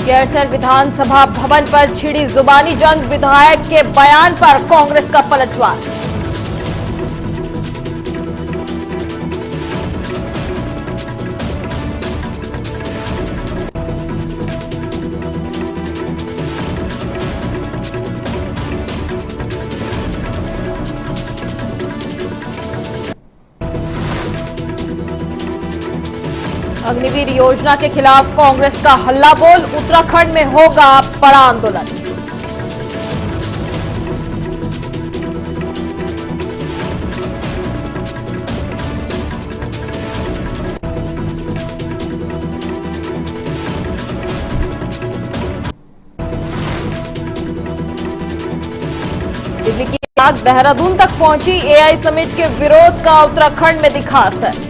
गैरसैंण विधानसभा भवन पर छिड़ी जुबानी जंग, विधायक के बयान पर कांग्रेस का पलटवार। अग्निवीर योजना के खिलाफ कांग्रेस का हल्ला बोल, उत्तराखंड में होगा बड़ा आंदोलन। दिल्ली की आग देहरादून तक पहुंची, एआई समिट के विरोध का उत्तराखंड में दिखा असर।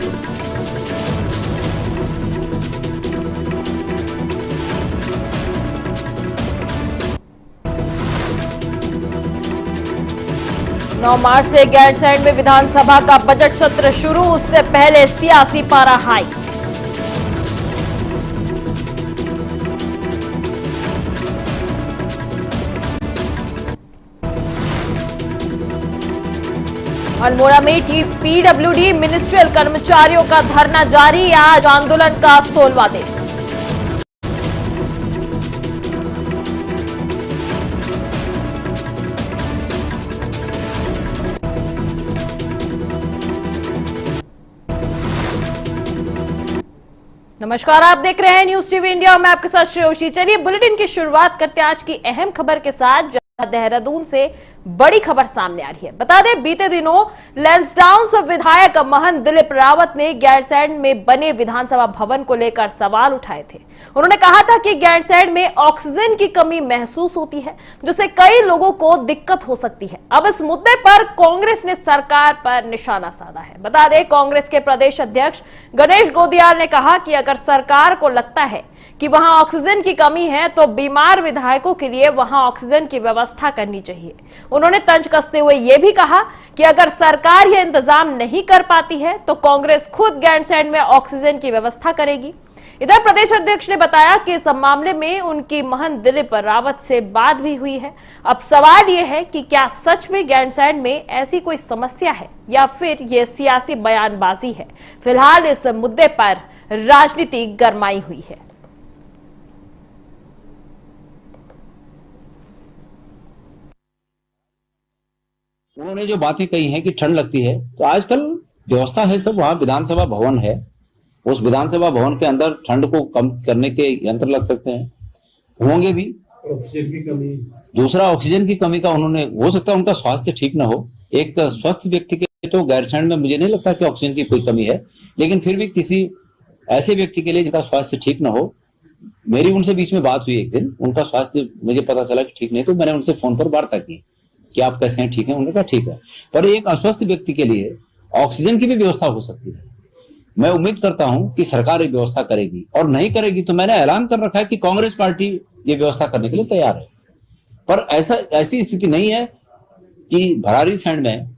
नौ मार्च से गैरसैंण में विधानसभा का बजट सत्र शुरू, उससे पहले सियासी पारा हाई। अल्मोड़ा में पीडब्ल्यूडी मिनिस्ट्रियल कर्मचारियों का धरना जारी, आज आंदोलन का 16वां दिन। नमस्कार, आप देख रहे हैं न्यूज टीवी इंडिया और मैं आपके साथ श्रेयोशी। चलिए बुलेटिन की शुरुआत करते हैं आज की अहम खबर के साथ, जहां देहरादून से बड़ी खबर सामने आ रही है। बता दें, बीते दिनों लैंसडाउन से विधायक महंत दिलीप रावत ने गैरसैंण में बने विधानसभा भवन को लेकर सवाल उठाए थे। उन्होंने कहा था कि गैरसैंण में ऑक्सीजन की कमी महसूस होती है, जिससे कई लोगों को दिक्कत हो सकती है। अब इस मुद्दे पर कांग्रेस ने सरकार पर निशाना साधा है। बता दें, कांग्रेस के प्रदेश अध्यक्ष गणेश गोदियाल ने कहा कि अगर सरकार को लगता है कि वहां ऑक्सीजन की कमी है तो बीमार विधायकों के लिए वहां ऑक्सीजन की व्यवस्था करनी चाहिए। उन्होंने तंज कसते हुए यह भी कहा कि अगर सरकार यह इंतजाम नहीं कर पाती है तो कांग्रेस खुद गैरसैंण में ऑक्सीजन की व्यवस्था करेगी। इधर प्रदेश अध्यक्ष ने बताया कि इस मामले में उनकी महंत दिलीप रावत से बात भी हुई है। अब सवाल यह है कि क्या सच में गैरसैंण में ऐसी कोई समस्या है या फिर यह सियासी बयानबाजी है। फिलहाल इस मुद्दे पर राजनीति गरमाई हुई है। उन्होंने जो बातें कही हैं कि ठंड लगती है, तो आजकल व्यवस्था है सब, वहां विधानसभा भवन है, उस विधानसभा भवन के अंदर ठंड को कम करने के यंत्र लग सकते हैं, होंगे भी। ऑक्सीजन की कमी, दूसरा ऑक्सीजन की कमी का उन्होंने, हो सकता है उनका स्वास्थ्य ठीक ना हो। एक स्वस्थ व्यक्ति के तो गैरसैंण में मुझे नहीं लगता कि ऑक्सीजन की कोई कमी है, लेकिन फिर भी किसी ऐसे व्यक्ति के लिए जिनका स्वास्थ्य ठीक ना हो, मेरी उनसे बीच में बात हुई एक दिन, उनका स्वास्थ्य मुझे पता चला कि ठीक नहीं, तो मैंने उनसे फोन पर वार्ता की कि आप कैसे हैं, ठीक है? उन्होंने कहा ठीक है। पर एक अस्वस्थ व्यक्ति के लिए ऑक्सीजन की भी व्यवस्था हो सकती है। मैं उम्मीद करता हूं कि सरकार ये व्यवस्था करेगी, और नहीं करेगी तो मैंने ऐलान कर रखा है कि कांग्रेस पार्टी ये व्यवस्था करने के लिए तैयार है। पर ऐसी स्थिति नहीं है कि भरारीसैंण में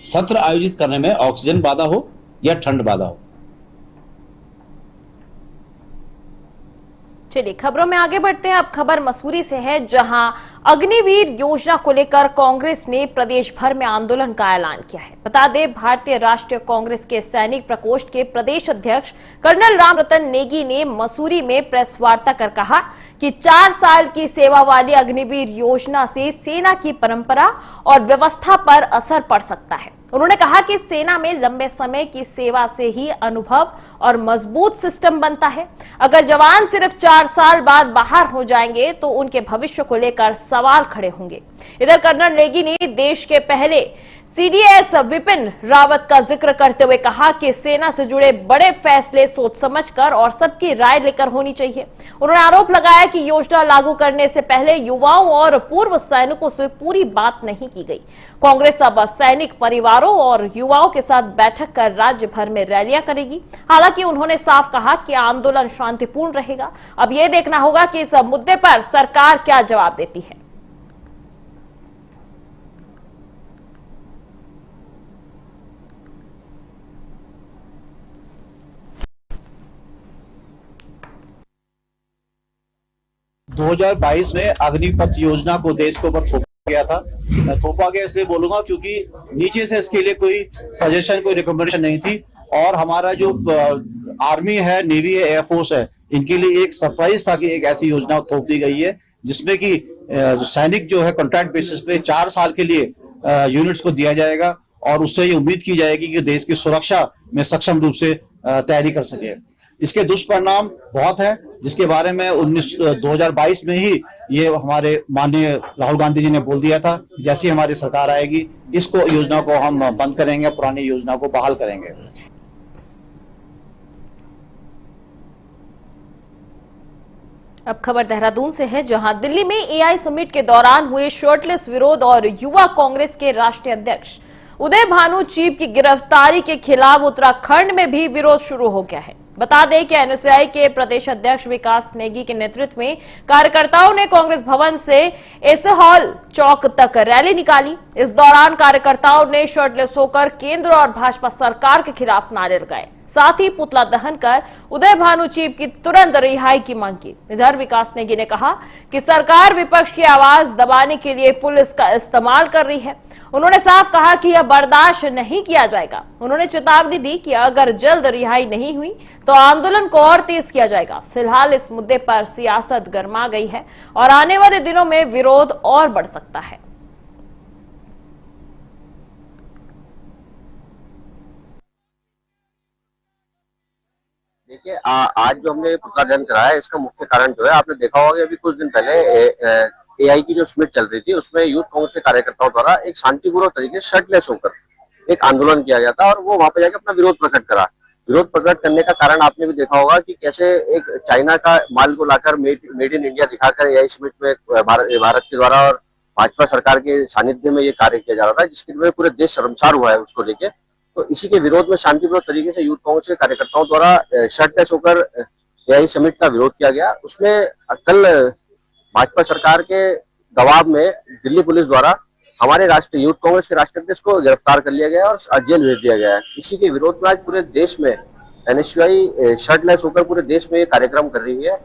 सत्र आयोजित करने में ऑक्सीजन बाधा हो या ठंड बाधा हो। चलिए खबरों में आगे बढ़ते हैं। अब खबर मसूरी से है, जहां अग्निवीर योजना को लेकर कांग्रेस ने प्रदेश भर में आंदोलन का ऐलान किया है। बता दें, भारतीय राष्ट्रीय कांग्रेस के सैनिक प्रकोष्ठ के प्रदेश अध्यक्ष कर्नल रामरतन नेगी ने मसूरी में प्रेस वार्ता कर कहा कि 4 साल की सेवा वाली अग्निवीर योजना से सेना की परंपरा और व्यवस्था पर असर पड़ सकता है। उन्होंने कहा कि सेना में लंबे समय की सेवा से ही अनुभव और मजबूत सिस्टम बनता है। अगर जवान सिर्फ 4 साल बाद बाहर हो जाएंगे तो उनके भविष्य को लेकर सवाल खड़े होंगे। इधर कर्नल नेगी ने देश के पहले सीडीएस विपिन रावत का जिक्र करते हुए कहा कि सेना से जुड़े बड़े फैसले सोच समझकर और सबकी राय लेकर होनी चाहिए। उन्होंने आरोप लगाया कि योजना लागू करने से पहले युवाओं और पूर्व सैनिकों से पूरी बात नहीं की गई। कांग्रेस अब सैनिक परिवारों और युवाओं के साथ बैठक कर राज्य भर में रैलियां करेगी। हालांकि उन्होंने साफ कहा कि आंदोलन शांतिपूर्ण रहेगा। अब यह देखना होगा कि इस मुद्दे पर सरकार क्या जवाब देती है। 2022 में अग्निपथ योजना को देश के ऊपर थोपा गया था। थोपा गया इसलिए बोलूंगा क्योंकि नीचे से इसके लिए कोई सजेशन, कोई रिकमेंडेशन नहीं थी। और हमारा जो आर्मी है, नेवी है, एयरफोर्स है, इनके लिए एक सरप्राइज था कि एक ऐसी योजना थोप दी गई है जिसमें कि सैनिक जो है कॉन्ट्रैक्ट बेसिस पे 4 साल के लिए यूनिट्स को दिया जाएगा और उससे ये उम्मीद की जाएगी कि देश की सुरक्षा में सक्षम रूप से तैयारी कर सके। इसके दुष्परिणाम बहुत हैं, जिसके बारे में 2022 में ही ये हमारे माननीय राहुल गांधी जी ने बोल दिया था, जैसी हमारी सरकार आएगी इसको योजना को हम बंद करेंगे, पुरानी योजना को बहाल करेंगे। अब खबर देहरादून से है, जहां दिल्ली में एआई समिट के दौरान हुए शर्टलेस विरोध और युवा कांग्रेस के राष्ट्रीय अध्यक्ष उदय भानु चीप की गिरफ्तारी के खिलाफ उत्तराखंड में भी विरोध शुरू हो गया है। बता दें कि एनएसयूआई के प्रदेश अध्यक्ष विकास नेगी के नेतृत्व में कार्यकर्ताओं ने कांग्रेस भवन से एसहॉल चौक तक रैली निकाली। इस दौरान कार्यकर्ताओं ने शर्टलेस होकर केंद्र और भाजपा सरकार के खिलाफ नारे लगाए, साथ ही पुतला दहन कर उदय भानु चीप की तुरंत रिहाई की मांग की। इधर विकास नेगी ने कहा कि सरकार विपक्ष की आवाज दबाने के लिए पुलिस का इस्तेमाल कर रही है। उन्होंने साफ कहा कि यह बर्दाश्त नहीं किया जाएगा। उन्होंने चेतावनी दी कि अगर जल्द रिहाई नहीं हुई तो आंदोलन को और तेज किया जाएगा। फिलहाल इस मुद्दे पर सियासत गर्मा गई है और आने वाले दिनों में विरोध और बढ़ सकता है। देखिए, आज जो हमने पुतला दहन कराया है, इसका मुख्य कारण जो है, आपने देखा होगा अभी कुछ दिन पहले एआई की जो समिट चल रही थी, उसमें यूथ कांग्रेस के कार्यकर्ताओं द्वारा एक शांतिपूर्वक तरीके से शर्टलेस होकर एक आंदोलन किया गया था और वो वहां पे जाकर अपना विरोध प्रकट करा। विरोध प्रकट करने का कारण आपने भी देखा होगा कि कैसे एक चाइना का माल को लाकर मेड इन इंडिया दिखाकर एआई समिट में भारत के द्वारा और भाजपा सरकार के सानिध्य में ये कार्य किया जा रहा था, जिसके लिए पूरे देश शर्मसार हुआ है उसको लेके। तो इसी के विरोध में शांतिपूर्ण तरीके से यूथ कांग्रेस के कार्यकर्ताओं द्वारा शर्टलेस होकर एआई समिट का विरोध किया गया। उसमें कल भाजपा सरकार के दबाव में दिल्ली पुलिस द्वारा हमारे यूथ कांग्रेस के राष्ट्रीय अध्यक्ष को गिरफ्तार कर लिया गया और जेल भेज दिया गया है। इसी के विरोध में आज पूरे देश में एनएसयूआई शर्टलेस होकर पूरे देश में ये कार्यक्रम कर रही है।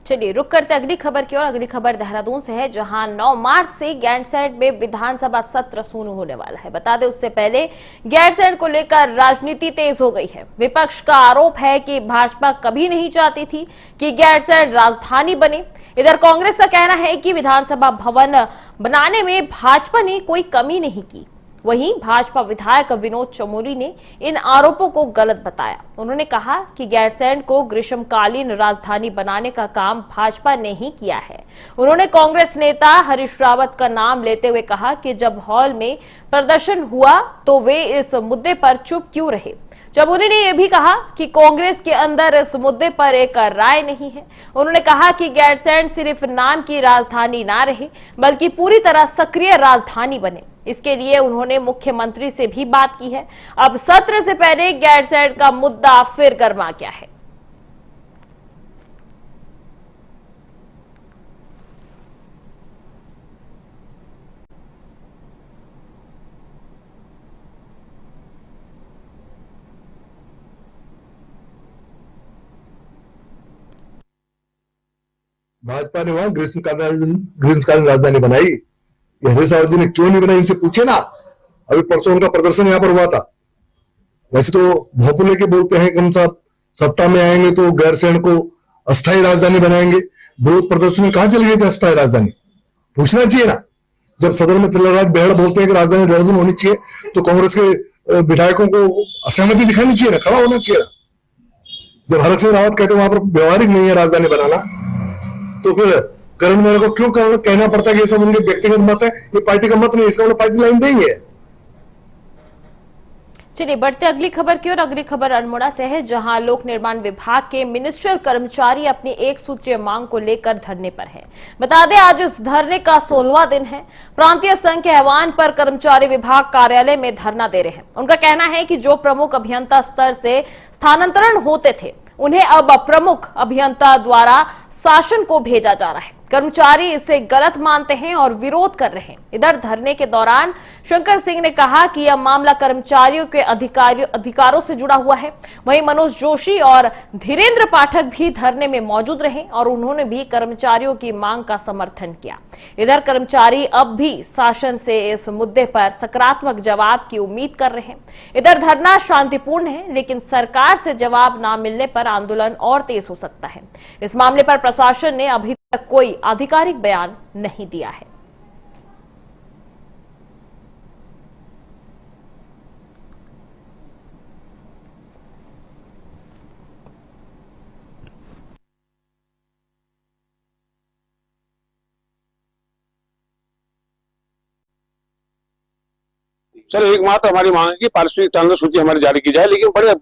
चलिए रुक करते अगली खबर की ओर। अगली खबर देहरादून से है, जहां 9 मार्च से गैरसैंण में विधानसभा सत्र शुरू होने वाला है। बता दें उससे पहले गैरसैंण को लेकर राजनीति तेज हो गई है। विपक्ष का आरोप है कि भाजपा कभी नहीं चाहती थी कि गैरसैंण राजधानी बने। इधर कांग्रेस का कहना है कि विधानसभा भवन बनाने में भाजपा ने कोई कमी नहीं की। वहीं भाजपा विधायक विनोद चमोली ने इन आरोपों को गलत बताया। उन्होंने कहा कि गैरसैंण को ग्रीष्मकालीन राजधानी बनाने का काम भाजपा ने ही किया है। उन्होंने कांग्रेस नेता हरीश रावत का नाम लेते हुए कहा कि जब हॉल में प्रदर्शन हुआ तो वे इस मुद्दे पर चुप क्यों रहे। चमोली ने यह भी कहा कि कांग्रेस के अंदर इस मुद्दे पर एक राय नहीं है। उन्होंने कहा कि गैरसैंण सिर्फ नाम की राजधानी ना रहे, बल्कि पूरी तरह सक्रिय राजधानी बने। इसके लिए उन्होंने मुख्यमंत्री से भी बात की है। अब सत्र से पहले गैरसैंण का मुद्दा फिर गर्मा गया है। भाजपा ने वहां ग्रीष्मकालीन राजधानी बनाई। हरीश रावत जी ने क्यों नहीं बनाई, इनसे पूछे ना। अभी परसों उनका प्रदर्शन यहाँ पर हुआ था। वैसे तो भौंकू लेके बोलते हैं कि हम सब सत्ता में आएंगे तो गैरसैंण को अस्थायी राजधानी बनाएंगे। विरोध प्रदर्शन में कहां चले गए थे अस्थायी राजधानी? पूछना चाहिए ना। जब सदन में तिलकराज बेहड़ बोलते हैं कि राजधानी देहरादून होनी चाहिए, तो कांग्रेस के विधायकों को असहमति दिखानी चाहिए ना, खड़ा होना चाहिए ना। जब हरक सिंह रावत कहते हैं वहां पर व्यवहारिक नहीं है राजधानी बनाना, तो फिर करण मेरे को क्यों कहना पड़ता है कि ये सब उनके व्यक्तिगत मत है, ये पार्टी का मत नहीं, इसका मतलब पार्टी लाइन नहीं है। चलिए बढ़ते अगली खबर की ओर। अगली खबर अल्मोड़ा से है, जहां लोक निर्माण विभाग के मिनिस्ट्रियल कर्मचारी अपनी एक सूत्रीय मांग को लेकर धरने पर है। बता दें आज इस धरने का 16वां दिन है। प्रांतीय संघ के आह्वान पर कर्मचारी विभाग कार्यालय में धरना दे रहे हैं। उनका कहना है कि जो प्रमुख अभियंता स्तर से स्थानांतरण होते थे, उन्हें अब प्रमुख अभियंता द्वारा शासन को भेजा जा रहा है। कर्मचारी इसे गलत मानते हैं और विरोध कर रहे हैं। इधर धरने के दौरान शंकर सिंह ने कहा कि यह मामला कर्मचारियों के अधिकारों से जुड़ा हुआ है। वहीं मनोज जोशी और धीरेन्द्र पाठक भी धरने में मौजूद रहे और उन्होंने भी कर्मचारियों की मांग का समर्थन किया। इधर कर्मचारी अब भी शासन से इस मुद्दे पर सकारात्मक जवाब की उम्मीद कर रहे हैं। इधर धरना शांतिपूर्ण है, लेकिन सरकार से जवाब न मिलने पर आंदोलन और तेज हो सकता है। इस मामले पर प्रशासन ने अभी तक कोई आधिकारिक बयान नहीं दिया है। सर, एकमात्र हमारी मांग है कि पारिश्रमिक स्टैंडर्ड सूची हमारी जारी की जाए, लेकिन बड़े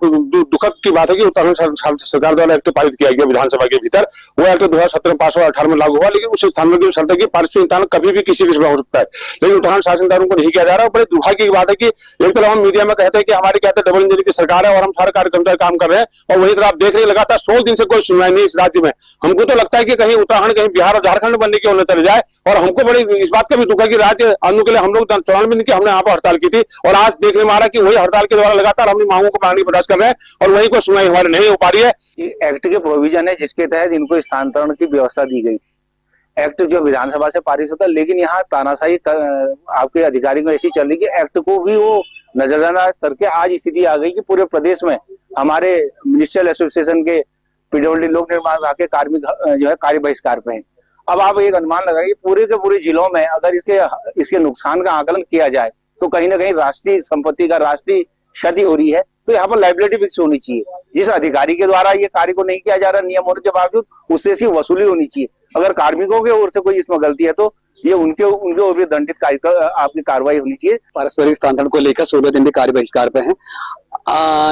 दुखद की बात है कि उत्तराखंड सरकार द्वारा एक्ट पारित किया गया विधानसभा के भीतर। वो एक्ट 2017 में पास हुआ, 18 में लागू हुआ, लेकिन उस स्थान में जो शर्त है कि पारिश्रमिक स्टैंडर्ड कभी भी किसी भी समय हो सकता है, लेकिन उत्तराखंड शासनदारों को नहीं किया जा रहा है। बड़े दुर्भाग्य की बात है कि एक तरफ हम मीडिया में कहते हैं कि हमारी कहते हैं डबल इंजन की सरकार है और हम सारे कर्मचारी काम कर रहे हैं, और वही तरह आप देख रहे हैं लगातार 100 दिन से कोई सुनवाई नहीं इस राज्य में। हमको तो लगता है कि कहीं उत्तराखंड कहीं बिहार और झारखंड बनने की होने चले जाए, और हमको बड़ी इस बात का भी दुख है कि राज्य आंदोलन के लिए हम लोग 94 दिन की हमने यहाँ पर हड़ताल की थी, और आज देखने में आ रहा है कि वही हड़ताल के द्वारा लगातार अपनी मांगों को मांगनी बर्दाश्त कर रहे हैं और वही कोई सुनवाई हमारी नहीं हो पा रही है। एक्ट के प्रोविजन है जिसके तहत इनको स्थानांतरण की व्यवस्था दी गई थी। एक्ट जो विधानसभा से पारित होता है, लेकिन यहाँ तानाशाही आपके अधिकारी में ऐसी चल रही कि एक्ट को भी वो नजरअंदाज करके आज स्थिति आ गई कि पूरे प्रदेश में हमारे मिनिस्ट्रियल एसोसिएशन के पीडब्ल्यूडी लोक निर्माण विभाग के कार्मिक जो है कार्य बहिष्कार पे हैं। अब आप एक अनुमान लगाइए पूरे के पूरे जिलों में अगर इसके नुकसान का आकलन किया जाए तो कहीं ना कहीं राष्ट्रीय संपत्ति का राष्ट्रीय क्षति हो रही है। तो यहाँ पर लाइबिलिटी फिक्स होनी चाहिए। जिस अधिकारी के द्वारा ये कार्य को नहीं किया जा रहा नियम होने के बावजूद, उससे इसकी वसूली होनी चाहिए। अगर कार्मिकों की ओर से कोई इसमें गलती है तो ये उनके ओर भी दंडित आपकी कार्रवाई होनी चाहिए। पारस्परिक स्थानांतरण को लेकर 16 दिन भी कार्य बहिष्कार पे हैं।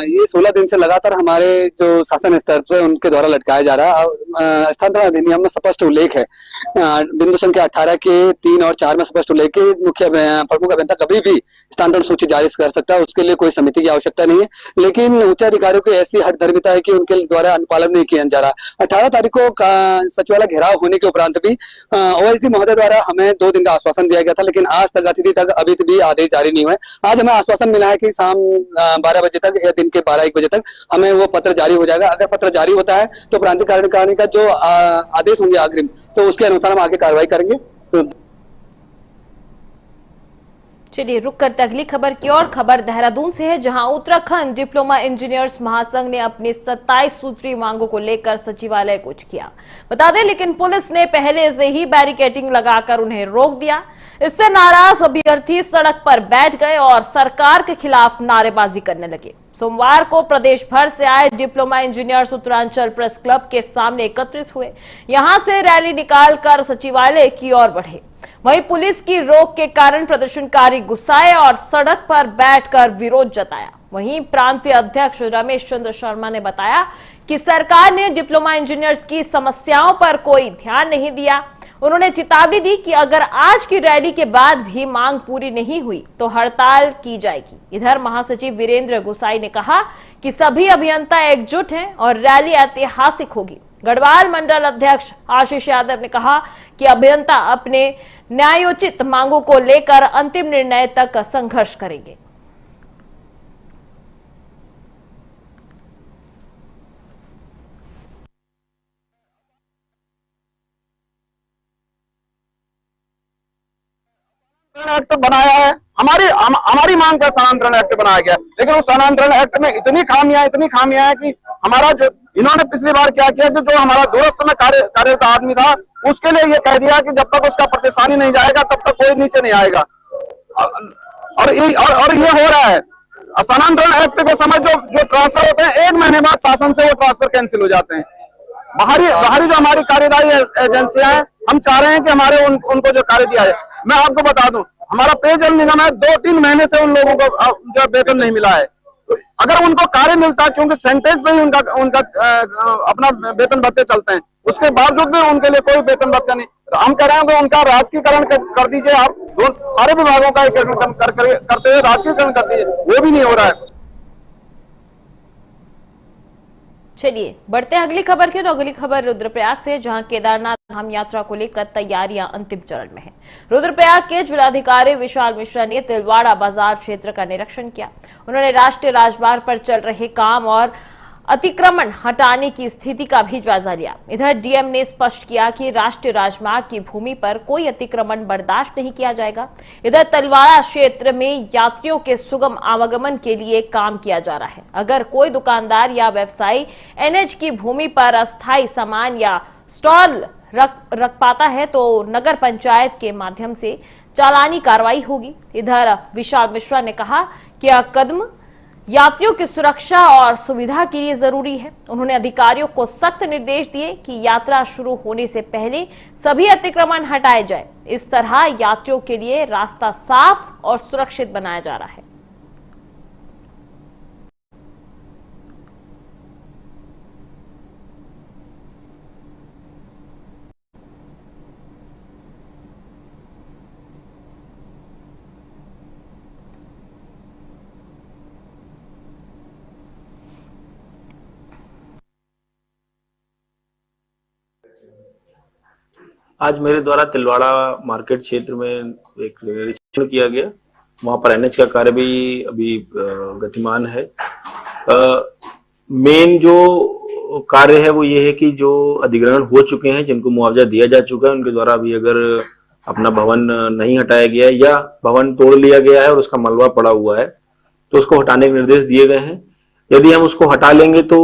ये 16 दिन से लगातार हमारे जो शासन स्तर से उनके द्वारा लटकाया जा रहा है। स्थानांतरण अधिनियम में स्पष्ट उल्लेख है, बिंदु संख्या 18 के 3 और 4 में स्पष्ट उल्लेख है मुख्य प्रमुख अभियंता कभी भी स्थानांतरण सूची जारी कर सकता है, उसके लिए कोई समिति की आवश्यकता नहीं है। लेकिन उच्च अधिकारियों की ऐसी हठधर्मिता है कि उनके द्वारा अनुपालन नहीं किया जा रहा। 18 तारीख को सचिवालय घेराव होने के उपरांत भी ओएसडी महोदय द्वारा हमें 2 दिन का आश्वासन दिया गया था, लेकिन आज तक अतिथि तक अभी भी आदेश जारी नहीं हुए। आज हमें आश्वासन मिला है कि शाम 12 बजे तक या दिन के 12-1 बजे तक हमें वो पत्र जारी हो जाएगा। अगर पत्र जारी होता है तो प्रांतीय कार्यकारिणी का जो आदेश होंगे अग्रिम, तो उसके अनुसार हम आगे कार्रवाई करेंगे। चलिए रुक करते अगली खबर की ओर। खबर देहरादून से है, जहां उत्तराखंड डिप्लोमा इंजीनियर्स महासंघ ने अपनी 27 सूत्री मांगों को लेकर सचिवालय कूच किया। बता दें, लेकिन पुलिस ने पहले से ही बैरिकेडिंग लगाकर उन्हें रोक दिया। इससे नाराज अभ्यर्थी सड़क पर बैठ गए और सरकार के खिलाफ नारेबाजी करने लगे। सोमवार को प्रदेश भर से आए diploma engineers Uttaranchal press club के सामने एकत्रित हुए। यहां से रैली निकालकर सचिवालय की ओर बढ़े। वहीं पुलिस की रोक के कारण प्रदर्शनकारी गुस्साए और सड़क पर बैठकर विरोध जताया। वहीं प्रांतीय अध्यक्ष रमेश चंद्र शर्मा ने बताया कि सरकार ने डिप्लोमा इंजीनियर्स की समस्याओं पर कोई ध्यान नहीं दिया। उन्होंने चेतावनी दी कि अगर आज की रैली के बाद भी मांग पूरी नहीं हुई तो हड़ताल की जाएगी। इधर महासचिव वीरेंद्र गुसाई ने कहा कि सभी अभियंता एकजुट हैं और रैली ऐतिहासिक होगी। गढ़वाल मंडल अध्यक्ष आशीष यादव ने कहा कि अभियंता अपने न्यायोचित मांगों को लेकर अंतिम निर्णय तक संघर्ष करेंगे। एक्ट बनाया है, हमारी मांग का स्थानांतरण एक्ट बनाया गया, लेकिन उस स्थानांतरण एक्ट में इतनी खामियां है कि हमारा जो इन्होंने पिछली बार क्या किया कि जो हमारा दूरस्थ में कार्यरत आदमी था उसके लिए ये कह दिया कि जब तक उसका प्रतिष्ठानी नहीं जाएगा तब तक कोई नीचे नहीं आएगा। और ये हो रहा है। स्थानांतरण एक्ट के समय जो ट्रांसफर होते हैं 1 महीने बाद शासन से वो ट्रांसफर कैंसिल हो जाते हैं। बाहरी जो हमारी कार्यदायी एजेंसियां हैं, हम चाह रहे हैं कि हमारे उनको जो कार्य दिया है। मैं आपको बता दूं, हमारा पेयजल निगम है, 2-3 महीने से उन लोगों को जो वेतन नहीं मिला है। तो अगर उनको कार्य मिलता, क्योंकि सेंटेज पे ही उनका अपना वेतन भत्ते चलते हैं, उसके बावजूद भी उनके लिए कोई वेतन भत्ता नहीं। हम कह रहे हैं कि उनका राजकीयकरण कर दीजिए, आप सारे विभागों का करते हुए राजकीयकरण कर दीजिए, वो भी नहीं हो रहा है। चलिए बढ़ते हैं अगली खबर की। तो अगली खबर रुद्रप्रयाग से, जहां केदारनाथ धाम यात्रा को लेकर तैयारियां अंतिम चरण में हैं। रुद्रप्रयाग के जिलाधिकारी विशाल मिश्रा ने तिलवाड़ा बाजार क्षेत्र का निरीक्षण किया। उन्होंने राष्ट्रीय राजमार्ग पर चल रहे काम और अतिक्रमण हटाने की स्थिति का भी जायजा लिया। इधर डीएम ने स्पष्ट किया कि राष्ट्रीय राजमार्ग की भूमि पर कोई अतिक्रमण बर्दाश्त नहीं किया जाएगा। इधर तलवाड़ा क्षेत्र में यात्रियों के सुगम आवागमन के लिए काम किया जा रहा है। अगर कोई दुकानदार या व्यवसायी एनएच की भूमि पर अस्थायी सामान या स्टॉल रख पाता है तो नगर पंचायत के माध्यम से चालानी कार्रवाई होगी। इधर विशाल मिश्रा ने कहा कि यह कदम यात्रियों की सुरक्षा और सुविधा के लिए जरूरी है। उन्होंने अधिकारियों को सख्त निर्देश दिए कि यात्रा शुरू होने से पहले सभी अतिक्रमण हटाए जाए। इस तरह यात्रियों के लिए रास्ता साफ और सुरक्षित बनाया जा रहा है। आज मेरे द्वारा तिलवाड़ा मार्केट क्षेत्र में एक निरीक्षण किया गया। वहां पर एनएच का कार्य भी अभी गतिमान है। मेन जो कार्य है वो ये है कि जो अधिग्रहण हो चुके हैं, जिनको मुआवजा दिया जा चुका है, उनके द्वारा अभी अगर अपना भवन नहीं हटाया गया है या भवन तोड़ लिया गया है और उसका मलबा पड़ा हुआ है तो उसको हटाने के निर्देश दिए गए हैं। यदि हम उसको हटा लेंगे तो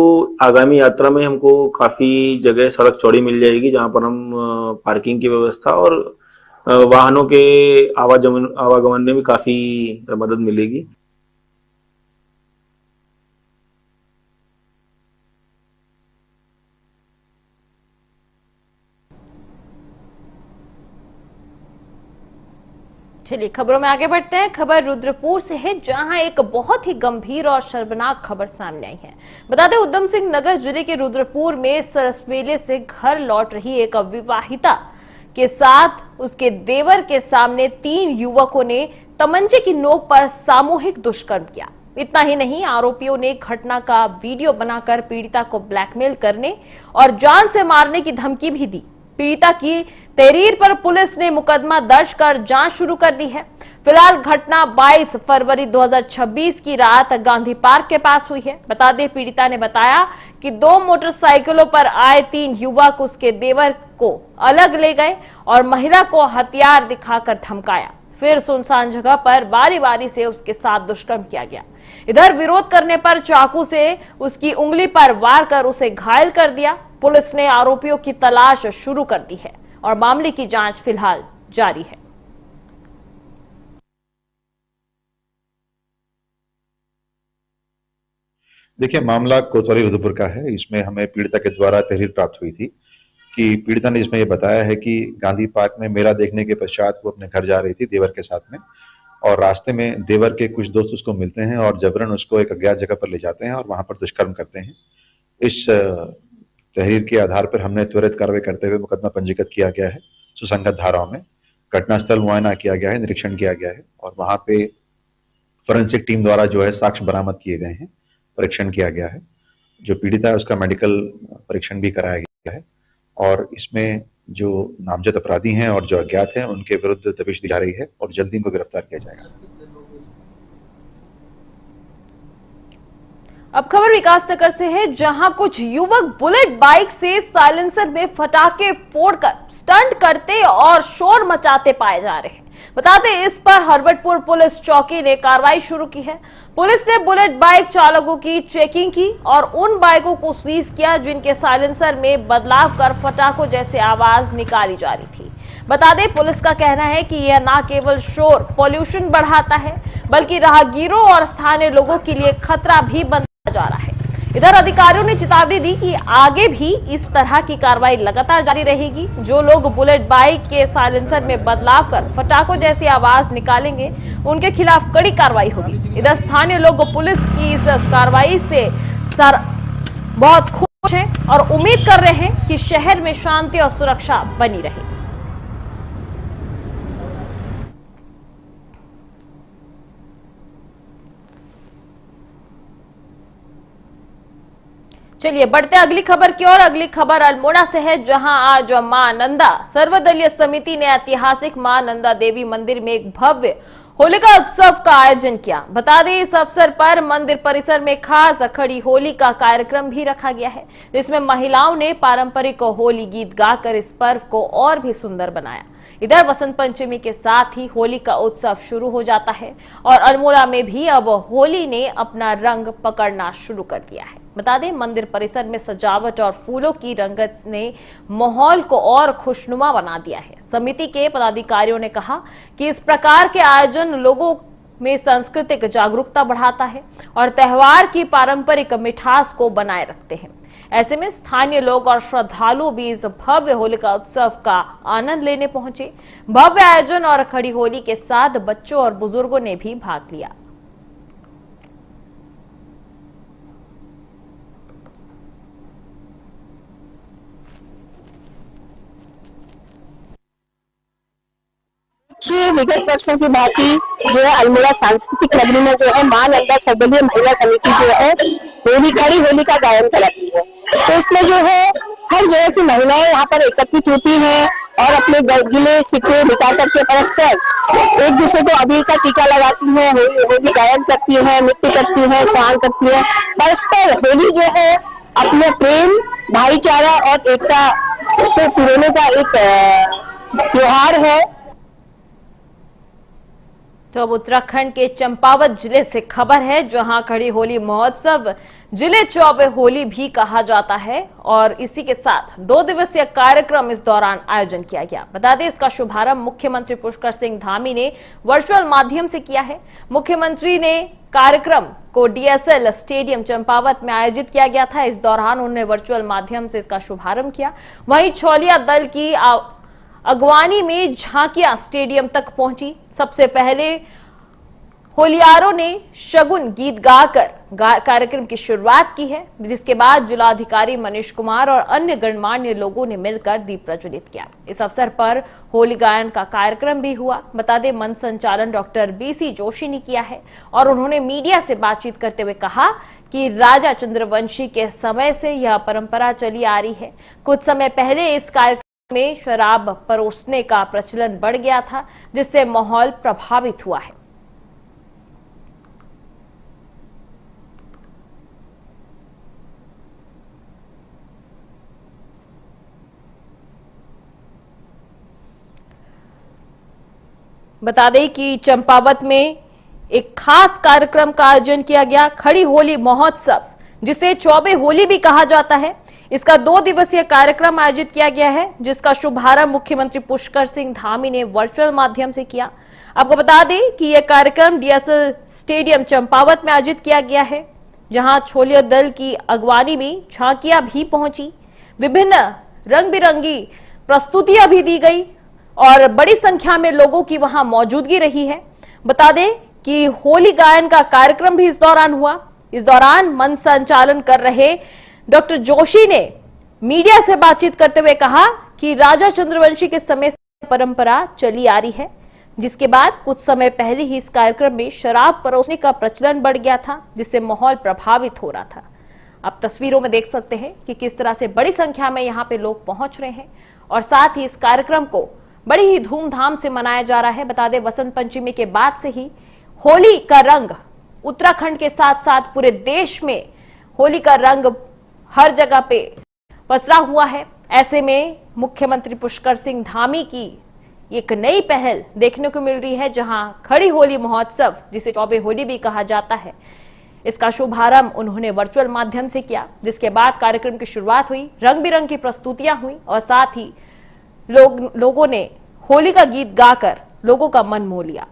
आगामी यात्रा में हमको काफी जगह सड़क चौड़ी मिल जाएगी, जहां पर हम पार्किंग की व्यवस्था और वाहनों के आवागमन में भी काफी मदद मिलेगी। चलिए खबरों में आगे बढ़ते हैं। खबर रुद्रपुर से है, जहां एक बहुत ही गंभीर और शर्मनाक खबर सामने आई है। बता दें, उधम सिंह नगर जिले के रुद्रपुर में सरस मेले से घर लौट रही एक विवाहिता के साथ उसके देवर के सामने 3 युवकों ने तमंचे की नोक पर सामूहिक दुष्कर्म किया। इतना ही नहीं, आरोपियों ने घटना का वीडियो बनाकर पीड़िता को ब्लैकमेल करने और जान से मारने की धमकी भी दी। पीड़िता की तहरीर पर पुलिस ने मुकदमा दर्ज कर जांच शुरू कर दी है। फिलहाल घटना 22 फरवरी 2026 की रात गांधी पार्क के पास हुई है। बता दें, पीड़िता ने बताया कि 2 मोटरसाइकिलों पर आए 3 युवक उसके देवर को अलग ले गए और महिला को हथियार दिखाकर धमकाया। फिर सुनसान जगह पर बारी बारी से उसके साथ दुष्कर्म किया गया। इधर विरोध करने पर चाकू से उसकी उंगली पर वार कर उसे घायल कर दिया। पुलिस ने आरोपियों की तलाश शुरू कर दी है और मामले की जांच फिलहाल जारी है। देखिए, मामला कोतवाली रुद्रपुर का है। इसमें हमें पीड़िता के द्वारा तहरीर प्राप्त हुई थी कि पीड़िता ने इसमें यह बताया है कि गांधी पार्क में मेला देखने के पश्चात वो अपने घर जा रही थी देवर के साथ में, और रास्ते में देवर के कुछ दोस्त उसको मिलते हैं और जबरन उसको एक अज्ञात जगह पर ले जाते हैं और वहां पर दुष्कर्म करते हैं। इस तहरीर के आधार पर हमने त्वरित कार्रवाई करते हुए मुकदमा पंजीकृत किया गया है सुसंगत धाराओं में। घटनास्थल मुआयना किया गया है, निरीक्षण किया गया है और वहां पे फोरेंसिक टीम द्वारा जो है साक्ष्य बरामद किए गए हैं, परीक्षण किया गया है। जो पीड़िता है उसका मेडिकल परीक्षण भी कराया गया है और इसमें जो नामजद अपराधी हैं और जो अज्ञात हैं उनके विरुद्ध दबिश दी जा रही है और जल्दी इनको गिरफ्तार किया जाएगा। अब खबर विकासनगर से है, जहां कुछ युवक बुलेट बाइक से साइलेंसर में फटाके फोड़कर स्टंट करते और शोर मचाते पाए जा रहे हैं। बताते इस पर हरवटपुर पुलिस चौकी ने कार्रवाई शुरू की है। पुलिस ने बुलेट बाइक चालकों की चेकिंग की और उन बाइकों को सीज किया जिनके साइलेंसर में बदलाव कर फटाकों जैसे आवाज निकाली जा रही थी। बता दें, पुलिस का कहना है कि यह न केवल शोर पॉल्यूशन बढ़ाता है बल्कि राहगीरों और स्थानीय लोगों के लिए खतरा भी बनता जा रहा है। इधर अधिकारियों ने चेतावनी दी कि आगे भी इस तरह की कार्रवाई लगातार जारी रहेगी। जो लोग बुलेट बाइक के साइलेंसर में बदलाव कर फटाकों जैसी आवाज निकालेंगे उनके खिलाफ कड़ी कार्रवाई होगी। इधर स्थानीय लोग पुलिस की इस कार्रवाई से बहुत खुश हैं और उम्मीद कर रहे हैं कि शहर में शांति और सुरक्षा बनी रहे। चलिए बढ़ते हैं अगली खबर की ओर। अगली खबर अल्मोड़ा से है, जहां आज मां नंदा सर्वदलीय समिति ने ऐतिहासिक मां नंदा देवी मंदिर में एक भव्य होलिका उत्सव का आयोजन किया। बता दें इस अवसर पर मंदिर परिसर में खास खड़ी होली का कार्यक्रम भी रखा गया है, जिसमें महिलाओं ने पारंपरिक होली गीत गाकर इस पर्व को और भी सुंदर बनाया। इधर वसंत पंचमी के साथ ही होली का उत्सव शुरू हो जाता है और अल्मोड़ा में भी अब होली ने अपना रंग पकड़ना शुरू कर दिया है। बता दें मंदिर परिसर में सजावट और फूलों की रंगत ने माहौल को और खुशनुमा बना दिया है। समिति के पदाधिकारियों ने कहा कि इस प्रकार के आयोजन लोगों में सांस्कृतिक जागरूकता बढ़ाता है और त्योहार की पारंपरिक मिठास को बनाए रखते हैं। ऐसे में स्थानीय लोग और श्रद्धालु भी इस भव्य होलिका उत्सव का आनंद लेने पहुंचे। भव्य आयोजन और खड़ी होली के साथ बच्चों और बुजुर्गों ने भी भाग लिया। विगत वर्षों की बात ही जो है अल्मोड़ा सांस्कृतिक नगरी में जो है मां नंदा सर्वदलीय महिला समिति जो है खड़ी होली का गायन कराती है। तो इसमें जो है हर जगह की महिलाएं यहाँ पर एकत्रित होती हैं और अपने गिले शिकवे मिटा करके परस्पर एक दूसरे को अबीर का टीका लगाती हैं, होली गायन करती है, नृत्य करती है, स्वांग करती है। परस्पर होली जो है अपने प्रेम, भाईचारा और एकता को पिरोने का एक त्योहार है। तो अब उत्तराखंड के चंपावत जिले से खबर है, जहां खड़ी होली महोत्सव जिले चौबे होली भी कहा जाता है और इसी के साथ 2 दिवसीय कार्यक्रम इस दौरान आयोजन किया गया। बता दें इसका शुभारंभ मुख्यमंत्री पुष्कर सिंह धामी ने वर्चुअल माध्यम से किया है। मुख्यमंत्री ने कार्यक्रम को DSL स्टेडियम चंपावत में आयोजित किया गया था। इस दौरान उन्होंने वर्चुअल माध्यम से इसका शुभारंभ किया। वहीं छोलिया दल की अगवानी में झांकियां स्टेडियम तक पहुंची। सबसे पहले होलियारों ने शगुन गीत गाकर कार्यक्रम की शुरुआत की है, जिसके बाद जिलाधिकारी मनीष कुमार और अन्य गणमान्य लोगों ने मिलकर दीप प्रज्वलित किया। इस अवसर पर होली गायन का कार्यक्रम भी हुआ। बता दें मंच संचालन डॉक्टर BC जोशी ने किया है और उन्होंने मीडिया से बातचीत करते हुए कहा कि राजा चंद्रवंशी के समय से यह परंपरा चली आ रही है। कुछ समय पहले इस कार्यक्रम में शराब परोसने का प्रचलन बढ़ गया था, जिससे माहौल प्रभावित हुआ है। बता दें कि चंपावत में एक खास कार्यक्रम का आयोजन किया गया, खड़ी होली महोत्सव, जिसे चौबे होली भी कहा जाता है। इसका 2 दिवसीय कार्यक्रम आयोजित किया गया है, जिसका शुभारंभ मुख्यमंत्री पुष्कर सिंह धामी ने वर्चुअल माध्यम से किया। आपको बता दें कि यह कार्यक्रम DSL स्टेडियम चंपावत में आयोजित किया गया है, जहां छोलिया दल की अगवानी में झांकियां भी पहुंची। विभिन्न रंग बिरंगी प्रस्तुतियां भी दी गई और बड़ी संख्या में लोगों की वहां मौजूदगी रही है। बता दें कि होली गायन का कार्यक्रम भी इस दौरान हुआ। इस दौरान मंच संचालन कर रहे डॉक्टर जोशी ने मीडिया से बातचीत करते हुए कहा कि राजा चंद्रवंशी के समय से परंपरा चली आ रही है, जिसके बाद कुछ समय पहले ही इस कार्यक्रम में शराब परोसने का प्रचलन बढ़ गया था, जिससे माहौल प्रभावित हो रहा था। आप तस्वीरों में देख सकते हैं कि किस तरह से बड़ी संख्या में यहाँ पे लोग पहुंच रहे हैं और साथ ही इस कार्यक्रम को बड़ी ही धूमधाम से मनाया जा रहा है। बता दें वसंत पंचमी के बाद से ही होली का रंग उत्तराखंड के साथ साथ पूरे देश में होली का रंग हर जगह पे पसरा हुआ है। ऐसे में मुख्यमंत्री पुष्कर सिंह धामी की एक नई पहल देखने को मिल रही है, जहां खड़ी होली महोत्सव, जिसे चौबे होली भी कहा जाता है, इसका शुभारंभ उन्होंने वर्चुअल माध्यम से किया, जिसके बाद कार्यक्रम की शुरुआत हुई, रंग बिरंगी प्रस्तुतियां हुई और साथ ही लोगों ने होली का गीत गाकर लोगों का मन मोह लिया।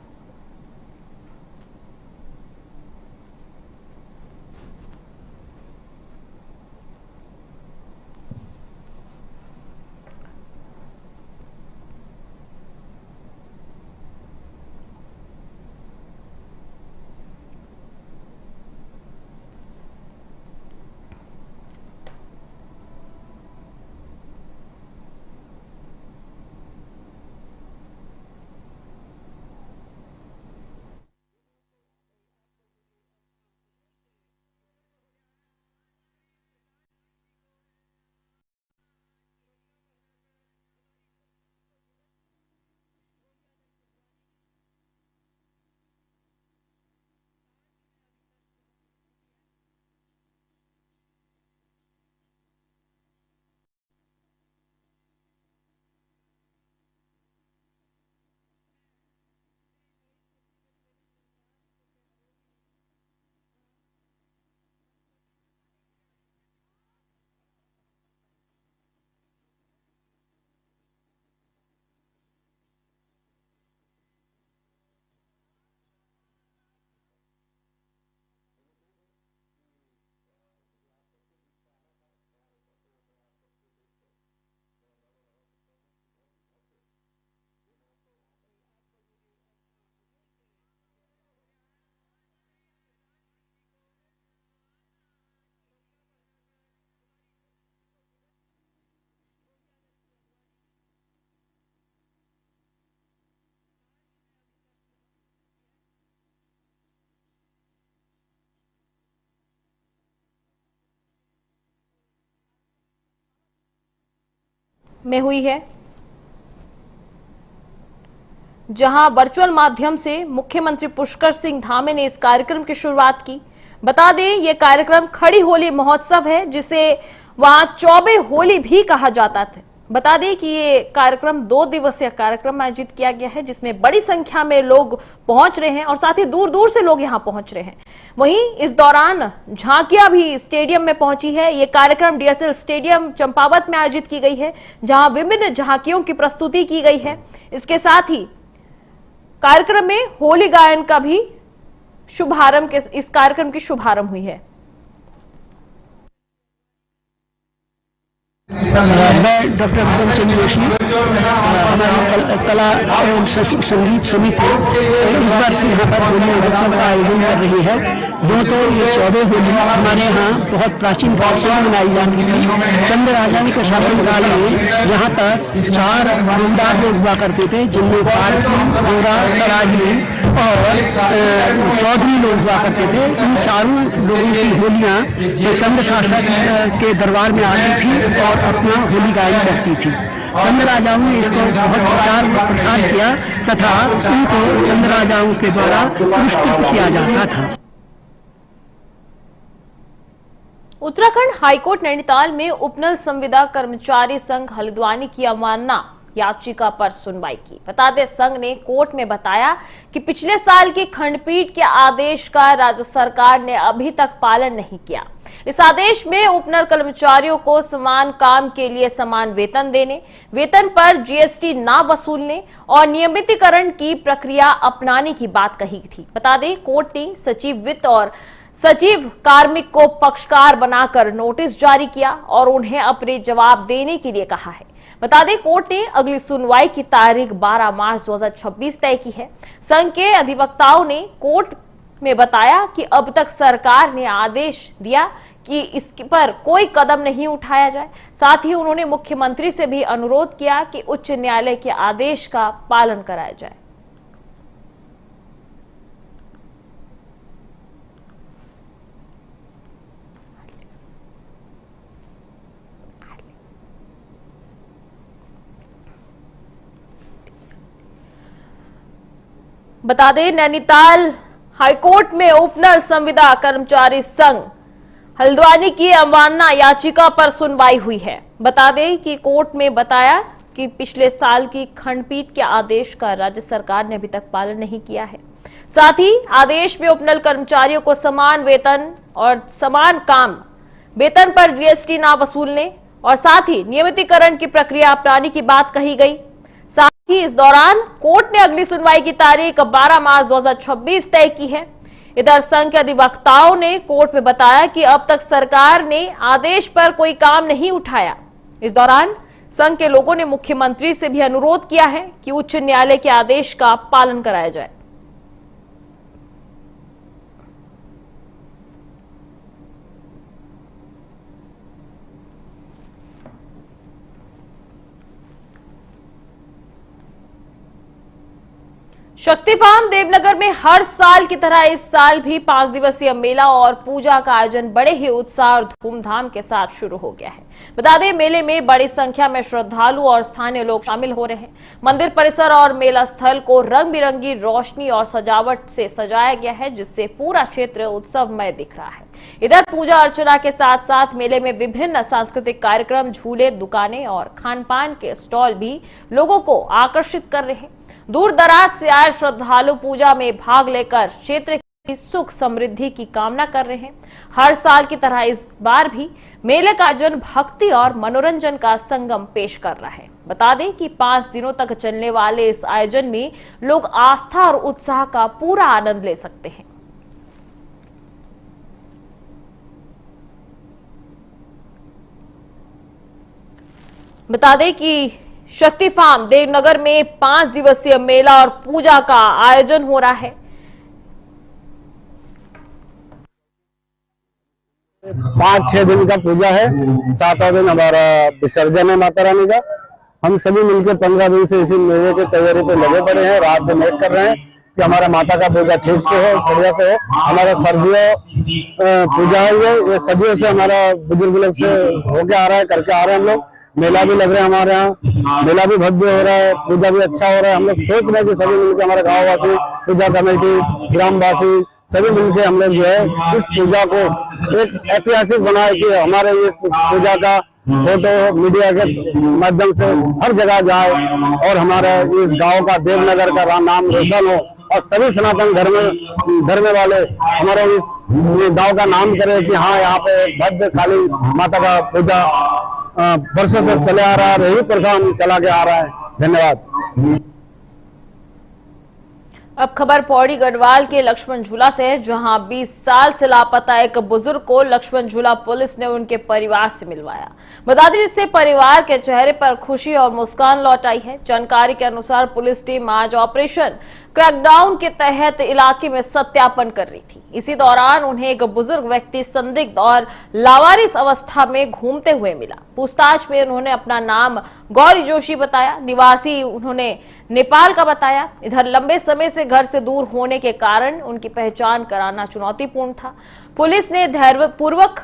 में हुई है, जहां वर्चुअल माध्यम से मुख्यमंत्री पुष्कर सिंह धामी ने इस कार्यक्रम की शुरुआत की। बता दें, यह कार्यक्रम खड़ी होली महोत्सव है, जिसे वहां चौबे होली भी कहा जाता था। बता दें कि ये कार्यक्रम 2 दिवसीय कार्यक्रम आयोजित किया गया है, जिसमें बड़ी संख्या में लोग पहुंच रहे हैं और साथ ही दूर दूर से लोग यहां पहुंच रहे हैं। वहीं इस दौरान झांकियां भी स्टेडियम में पहुंची है। ये कार्यक्रम डीएसएल स्टेडियम चंपावत में आयोजित की गई है, जहां विभिन्न झांकियों की प्रस्तुति की गई है। इसके साथ ही कार्यक्रम में होली गायन का भी इस कार्यक्रम की शुभारंभ हुई है। मैं डॉक्टर भवन चंद्र जोशी, हमारी कला एवं संगीत समिति इस बार से यहाँ पर होली महोत्सव का आयोजन कर रही है। जो तो ये 14 होली हमारे यहाँ बहुत प्राचीन काल से मनाई जाती थी। चंद राजाओं के शासनकाल में यहाँ पर 4 जमींदार लोग हुआ करते थे, जिनमें पारकी, गोरा, तराजनी और चौधरी लोग हुआ करते थे। इन चारों लोगों की होलियाँ चंद शासक के दरबार में आती थी और अपना होली गायन करती थी। चंद राजाओं ने इसको बहुत प्रचार प्रसार किया तथा इनको चंद राजाओं के द्वारा पुरस्कृत किया जाता था। उत्तराखंड हाईकोर्ट नैनीताल में उपनल संविदा कर्मचारी संघ हल्द्वानी की अवमानना याचिका पर सुनवाई की। बता दें, संघ ने कोर्ट में बताया कि पिछले साल की खंडपीठ के आदेश का राज्य सरकार ने अभी तक पालन नहीं किया। इस आदेश में उपनल कर्मचारियों को समान काम के लिए समान वेतन देने, वेतन पर जीएसटी ना वसूलने और नियमितीकरण की प्रक्रिया अपनाने की बात कही थी। बता दें, कोर्ट ने सचिव वित्त और सचिव कार्मिक को पक्षकार बनाकर नोटिस जारी किया और उन्हें अपने जवाब देने के लिए कहा है। बता दें, कोर्ट ने अगली सुनवाई की तारीख 12 मार्च 2026 तय की है। संघ के अधिवक्ताओं ने कोर्ट में बताया कि अब तक सरकार ने आदेश दिया कि इस पर कोई कदम नहीं उठाया जाए। साथ ही उन्होंने मुख्यमंत्री से भी अनुरोध किया कि उच्च न्यायालय के आदेश का पालन कराया जाए। बता दें, नैनीताल हाईकोर्ट में उपनल संविदा कर्मचारी संघ हल्द्वानी की अवमानना याचिका पर सुनवाई हुई है। बता दें कि कोर्ट में बताया कि पिछले साल की खंडपीठ के आदेश का राज्य सरकार ने अभी तक पालन नहीं किया है। साथ ही आदेश में उपनल कर्मचारियों को समान वेतन और समान काम, वेतन पर जीएसटी ना वसूलने और साथ ही नियमितीकरण की प्रक्रिया अपनाने की बात कही गई। साथ ही इस दौरान कोर्ट ने अगली सुनवाई की तारीख 12 मार्च 2026 तय की है। इधर संघ के अधिवक्ताओं ने कोर्ट में बताया कि अब तक सरकार ने आदेश पर कोई काम नहीं उठाया। इस दौरान संघ के लोगों ने मुख्यमंत्री से भी अनुरोध किया है कि उच्च न्यायालय के आदेश का पालन कराया जाए। शक्ति फार्म देवनगर में हर साल की तरह इस साल भी 5 दिवसीय मेला और पूजा का आयोजन बड़े ही उत्साह और धूमधाम के साथ शुरू हो गया है। बता दें, मेले में बड़ी संख्या में श्रद्धालु और स्थानीय लोग शामिल हो रहे हैं। मंदिर परिसर और मेला स्थल को रंग बिरंगी रोशनी और सजावट से सजाया गया है, जिससे पूरा क्षेत्र उत्सवमय दिख रहा है। इधर पूजा अर्चना के साथ साथ मेले में विभिन्न सांस्कृतिक कार्यक्रम, झूले, दुकानें और खान पान के स्टॉल भी लोगों को आकर्षित कर रहे हैं। दूर दराज से आए श्रद्धालु पूजा में भाग लेकर क्षेत्र की सुख समृद्धि की कामना कर रहे हैं। हर साल की तरह इस बार भी मेले का आयोजन भक्ति और मनोरंजन का संगम पेश कर रहा है। बता दें कि 5 दिनों तक चलने वाले इस आयोजन में लोग आस्था और उत्साह का पूरा आनंद ले सकते हैं। बता दें कि शक्ति फार्म देवनगर में 5 दिवसीय मेला और पूजा का आयोजन हो रहा है। 5-6 दिन का पूजा है, 7वां दिन हमारा विसर्जन है माता रानी का। हम सभी मिलकर 15 दिन से इसी मेले की तैयारी पे लगे पड़े हैं, रात दिन एक कर रहे हैं कि हमारा माता का पूजा ठीक से हो, बढ़िया से हो। हमारा सर्दियों पूजा है, ये सदियों से हमारा बुजुर्ग लोग से होके आ रहा है, करके आ रहे हैं हम लोग। मेला भी लग रहा है हमारे यहाँ, मेला भी भव्य हो रहा है, पूजा भी अच्छा हो रहा है। हम लोग सोच रहे हैं कि सभी मिलकर हमारे गाँव वासी, पूजा कमेटी, ग्रामवासी सभी मिलकर हम लोग जो है इस पूजा को एक ऐतिहासिक बनाए कि हमारे ये पूजा का फोटो मीडिया के माध्यम से हर जगह जाए और हमारे इस गांव का, देवनगर का नाम रोशन हो और सभी सनातन धर्म वाले हमारे इस गांव का नाम करें कि हाँ यहाँ पे भव्य काली माता का पूजा वर्षों से चले आ रहा है, यही प्रथा चला के आ रहा है। धन्यवाद। अब खबर पौड़ी गढ़वाल के लक्ष्मण झूला से है, जहां 20 साल से लापता एक बुजुर्ग को लक्ष्मण झूला पुलिस ने उनके परिवार से मिलवाया। बता दें इससे परिवार के चेहरे पर खुशी और मुस्कान लौट आई है। जानकारी के अनुसार पुलिस टीम आज ऑपरेशन क्रैकडाउन के तहत इलाके में सत्यापन कर रही थी। इसी दौरान उन्हें एक बुजुर्ग व्यक्ति संदिग्ध और लावारिस अवस्था में घूमते हुए मिला। पूछताछ में उन्होंने अपना नाम गौरी जोशी बताया, निवासी उन्होंने नेपाल का बताया। इधर लंबे समय से घर से दूर होने के कारण उनकी पहचान कराना चुनौतीपूर्ण था। पुलिस ने धैर्यपूर्वक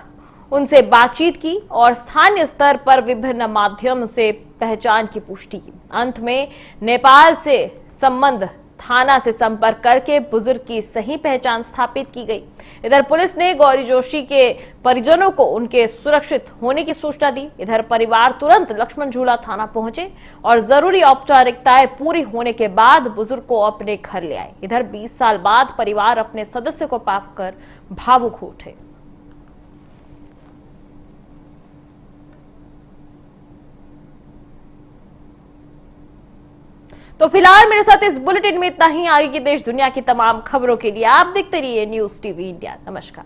उनसे बातचीत की और स्थानीय स्तर पर विभिन्न माध्यम से पहचान की पुष्टि की। अंत में नेपाल से संबंध थाना से संपर्क करके बुजुर्ग की सही पहचान स्थापित की गई। इधर पुलिस ने गौरी जोशी के परिजनों को उनके सुरक्षित होने की सूचना दी। इधर परिवार तुरंत लक्ष्मण झूला थाना पहुंचे और जरूरी औपचारिकताएं पूरी होने के बाद बुजुर्ग को अपने घर ले आए। इधर 20 साल बाद परिवार अपने सदस्य को पाकर भावुक हो उठे। तो फिलहाल मेरे साथ इस बुलेटिन में इतना ही। आगे की देश दुनिया की तमाम खबरों के लिए आप देखते रहिए न्यूज़ टीवी इंडिया। नमस्कार।